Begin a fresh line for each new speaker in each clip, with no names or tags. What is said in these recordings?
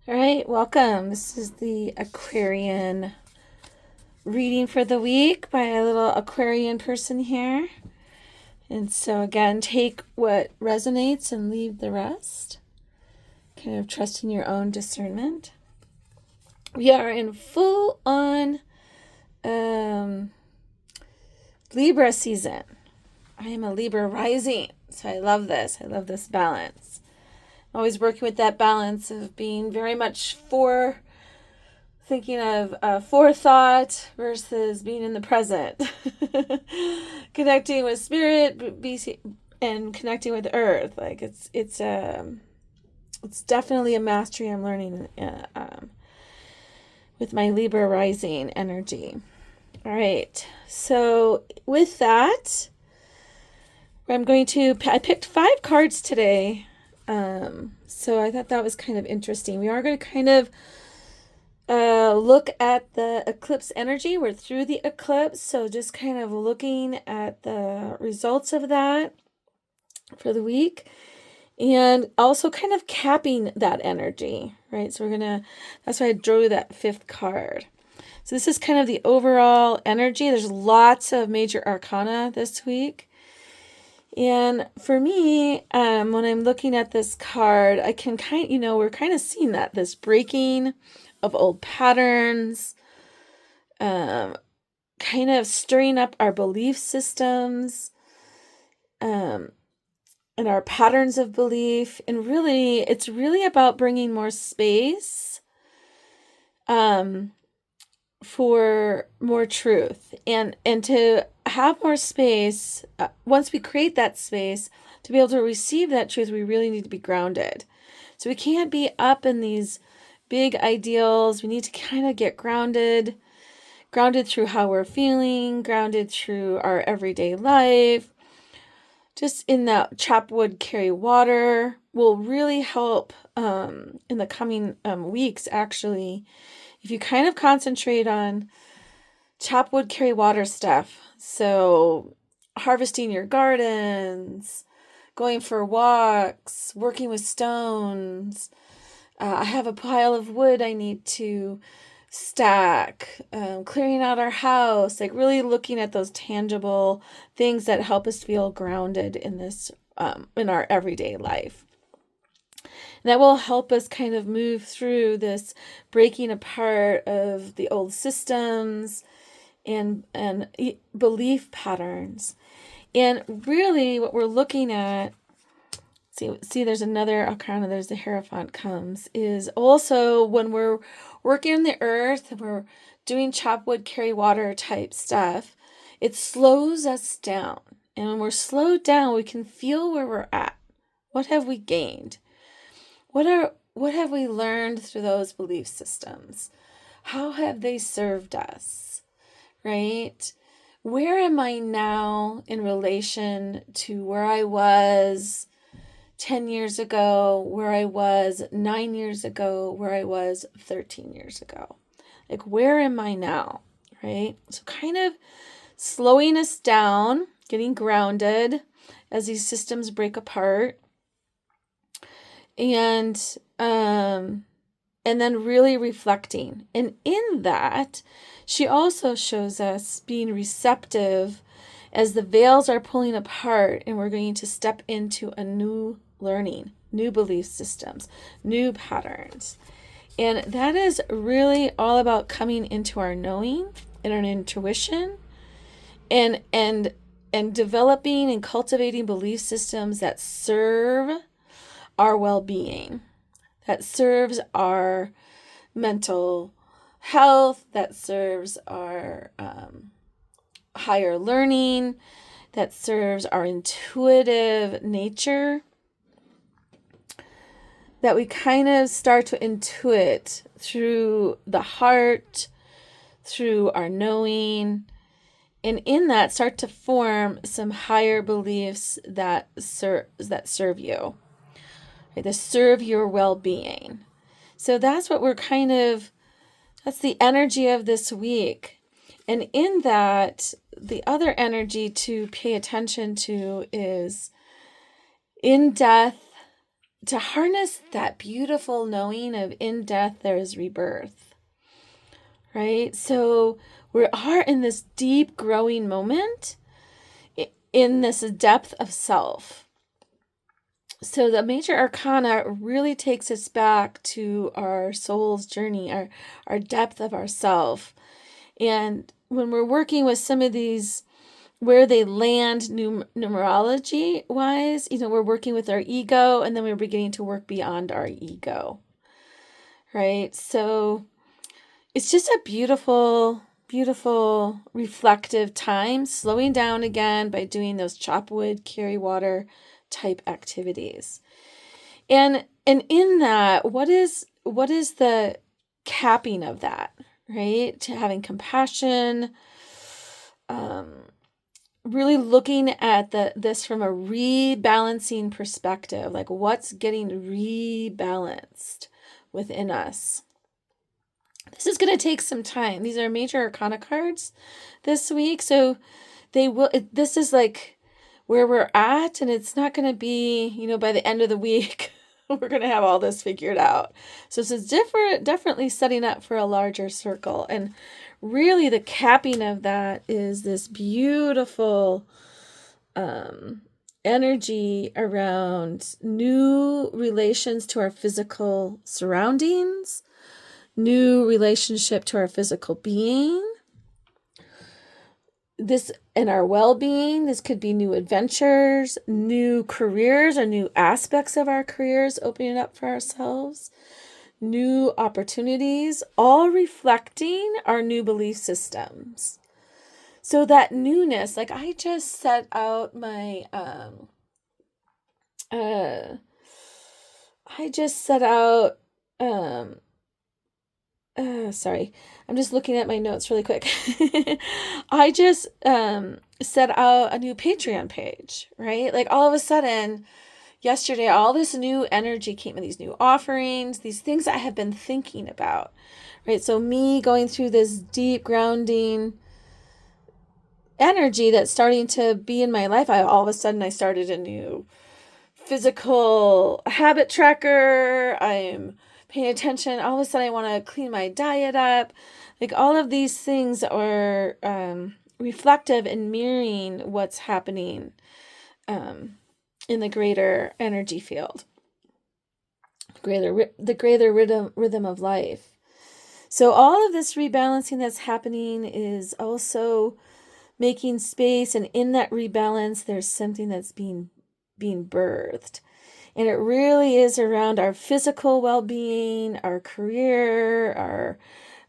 All right, welcome. This is the Aquarian reading for the week by a little Aquarian person here. And so, again, take what resonates and leave the rest. Kind of trust in your own discernment. We are in full on Libra season. I am a Libra rising, so I love this. I love this balance. Always working with that balance of being very much thinking of forethought versus being in the present. Connecting with spirit and connecting with earth. Like it's definitely a mastery I'm learning with my Libra rising energy. All right. So with that, I picked 5 cards today. So I thought that was kind of interesting. We are going to kind of look at the eclipse energy. We're through the eclipse, so just kind of looking at the results of that for the week, and also kind of capping that energy, right? So that's why I drew that 5th card. So this is kind of the overall energy. There's lots of major arcana this week. And for me, when I'm looking at this card, I can we're kind of seeing this breaking of old patterns, kind of stirring up our belief systems, and our patterns of belief. And really, it's really about bringing more space, for more truth, and to have more space. Once we create that space to be able to receive that truth, we really need to be grounded. So we can't be up in these big ideals. We need to kind of get grounded through how we're feeling, grounded through our everyday life. Just in that chop wood, carry water will really help in the coming weeks, actually. If you kind of concentrate on chop wood, carry water stuff, so harvesting your gardens, going for walks, working with stones. I have a pile of wood I need to stack, clearing out our house, like really looking at those tangible things that help us feel grounded in this, in our everyday life. That will help us kind of move through this breaking apart of the old systems and belief patterns. And really what we're looking at, see there's another arcana, there's the Hierophant comes, is also when we're working on the earth and we're doing chop wood, carry water type stuff, it slows us down. And when we're slowed down, we can feel where we're at. What have we gained? What have we learned through those belief systems? How have they served us? Right? Where am I now in relation to where I was 10 years ago, where I was 9 years ago, where I was 13 years ago? Like, where am I now? Right? So kind of slowing us down, getting grounded as these systems break apart. And then really reflecting. And in that, she also shows us being receptive as the veils are pulling apart, and we're going to step into a new learning, new belief systems, new patterns. And that is really all about coming into our knowing and our intuition, and developing and cultivating belief systems that serve our well-being, that serves our mental health, that serves our higher learning, that serves our intuitive nature, that we kind of start to intuit through the heart, through our knowing, and in that start to form some higher beliefs that serve you. Right, to serve your well-being. So that's what that's the energy of this week. And in that, the other energy to pay attention to is in death, to harness that beautiful knowing of in death there is rebirth, right? So we are in this deep growing moment in this depth of self. So the major arcana really takes us back to our soul's journey, our depth of ourself. And when we're working with some of these, where they land numerology wise, we're working with our ego, and then we're beginning to work beyond our ego, right? So it's just a beautiful, beautiful, reflective time, slowing down again by doing those chop wood, carry water type activities. And in that, what is the capping of that, right? To having compassion, really looking at this from a rebalancing perspective, like what's getting rebalanced within us. This is going to take some time. These are major arcana cards this week, so this is like where we're at, and it's not going to be, by the end of the week, we're going to have all this figured out. So this is definitely setting up for a larger circle. And really the capping of that is this beautiful energy around new relations to our physical surroundings, new relationship to our physical being, this and our well-being. This could be new adventures, new careers, or new aspects of our careers opening up for ourselves, new opportunities, all reflecting our new belief systems. So that newness, like I just set out my sorry, I'm just looking at my notes really quick. I just set out a new Patreon page, right? Like all of a sudden, yesterday, all this new energy came in, these new offerings, these things I have been thinking about, right? So me going through this deep grounding energy that's starting to be in my life, all of a sudden I started a new physical habit tracker. I'm paying attention. All of a sudden I want to clean my diet up. Like all of these things are reflective and mirroring what's happening in the greater energy field, the greater rhythm of life. So all of this rebalancing that's happening is also making space, and in that rebalance there's something that's being birthed. And it really is around our physical well-being, our career,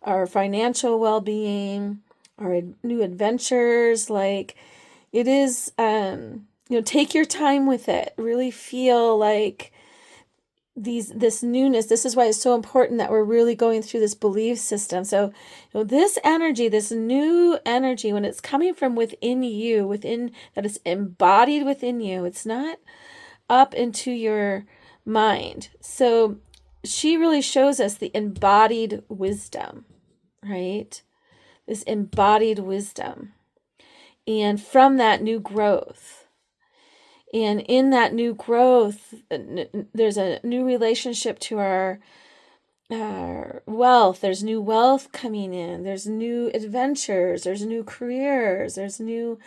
our financial well-being, our new adventures. Like it is, take your time with it. Really feel like this newness. This is why it's so important that we're really going through this belief system. So this energy, this new energy, when it's coming from within you, that is embodied within you, it's not up into your mind. So she really shows us the embodied wisdom, right? This embodied wisdom. And from that, new growth. And in that new growth, there's a new relationship to our wealth. There's new wealth coming in. There's new adventures. There's new careers. There's new,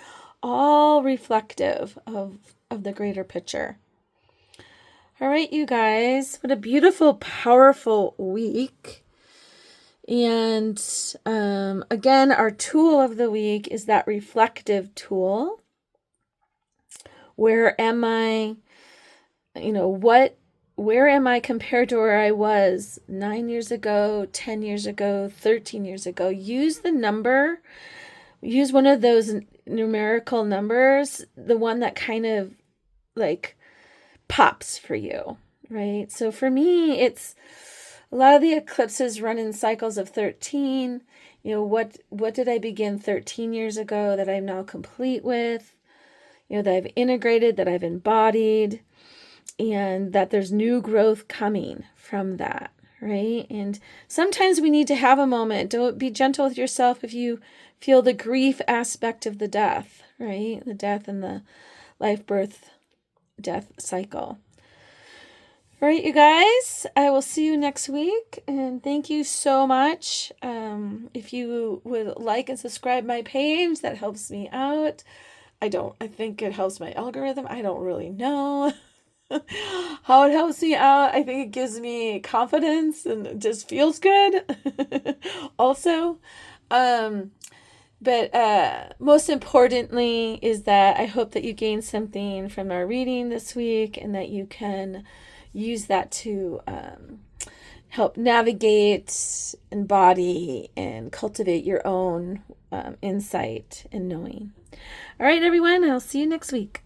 all reflective of the greater picture. All right, you guys, what a beautiful, powerful week. And again, our tool of the week is that reflective tool. Where am I? Where am I compared to where I was 9 years ago, 10 years ago, 13 years ago? Use the number, use one of those numerical numbers, the one that kind of like pops for you, right? So for me, it's a lot of the eclipses run in cycles of 13. What did I begin 13 years ago that I'm now complete with? That I've integrated, that I've embodied, and that there's new growth coming from that, right? And sometimes we need to have a moment. Don't be gentle with yourself if you feel the grief aspect of the death, right? The death and the life, birth, death cycle. All right, you guys, I will see you next week. And thank you so much. If you would like and subscribe my page, that helps me out. I think it helps my algorithm. I don't really know how it helps me out. I think it gives me confidence and it just feels good. Also, um, but most importantly is that I hope that you gain something from our reading this week and that you can use that to help navigate, embody, and cultivate your own insight and knowing. All right, everyone, I'll see you next week.